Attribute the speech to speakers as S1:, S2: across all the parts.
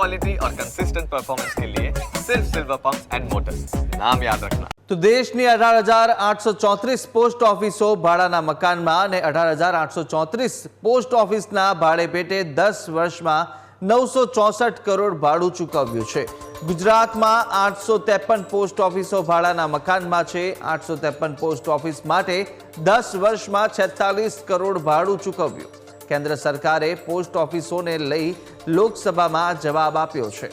S1: Quality और consistent performance के लिए सिर्फ सिल्वर पंप्स एंड मोटर्स, नाम याद रखना।
S2: તો દેશની 18,834 પોસ્ટ ઓફિસો ભાડાના મકાનમાં અને 18,834 પોસ્ટ ઓફિસના ભાડે પેટે 10 વર્ષમાં 964 કરોડ ભાડું ચૂકવ્યું છે. ગુજરાતમાં 853 પોસ્ટ ઓફિસો ભાડાના મકાનમાં છે. 853 પોસ્ટ ઓફિસ માટે 10 વર્ષમાં 46 કરોડ ભાડું ચૂકવ્યું. કેન્દ્ર સરકારે પોસ્ટ ઓફિસોને લઈ લોકસભામાં જવાબ આપ્યો છે.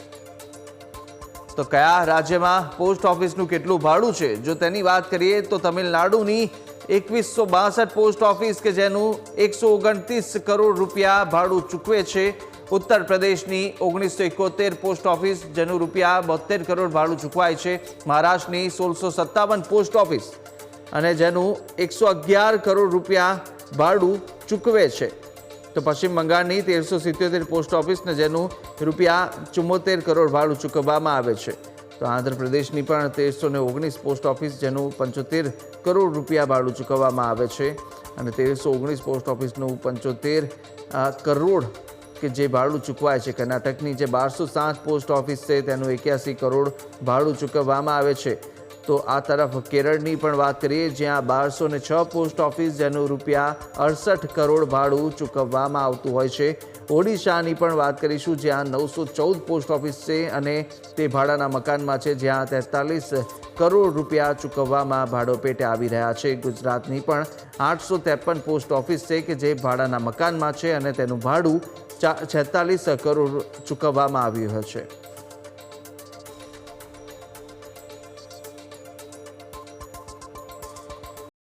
S2: તો કયા રાજ્યમાં પોસ્ટ ઓફિસનું કેટલું ભાડું છે, જો તેની વાત કરીએ તો તમિલનાડુની 2162 પોસ્ટ ઓફિસ કે જેનું 129 કરોડ રૂપિયા ભાડું ચૂકવે છે. ઉત્તર પ્રદેશની 1971 પોસ્ટ ઓફિસ જેનું રૂપિયા 72 કરોડ ભાડું ચૂકવાય છે. મહારાષ્ટ્રની 1657 પોસ્ટ ઓફિસ અને જેનું 111 કરોડ રૂપિયા ભાડું ચૂકવે છે. તો પશ્ચિમ બંગાળની 1377 પોસ્ટ ઓફિસને જેનું રૂપિયા 74 કરોડ ભાડું ચૂકવવામાં આવે છે. તો આંધ્રપ્રદેશની પણ 1319 પોસ્ટ ઓફિસ જેનું 75 કરોડ રૂપિયા ભાડું ચૂકવવામાં આવે છે અને 1319 પોસ્ટ ઓફિસનું 75 કરોડ કે જે ભાડું ચૂકવાય છે. કર્ણાટકની જે 1207 પોસ્ટ ઓફિસ છે તેનું 81 કરોડ ભાડું ચૂકવવામાં આવે છે. તો આ તરફ કેરળની પણ વાત કરીએ જ્યાં 1206 પોસ્ટ ઓફિસ જેનું રૂપિયા 68 કરોડ ભાડું ચૂકવવામાં આવતું હોય છે. ઓડિશાની પણ વાત કરીશું જ્યાં 914 પોસ્ટ ઓફિસ છે અને તે ભાડાના મકાનમાં છે જ્યાં 43 કરોડ રૂપિયા ચૂકવવામાં ભાડો પેટે આવી રહ્યા છે. ગુજરાતની પણ 853 પોસ્ટ ઓફિસ છે કે જે ભાડાના મકાનમાં છે અને તેનું ભાડું 46 કરોડ ચૂકવવામાં આવ્યું છે.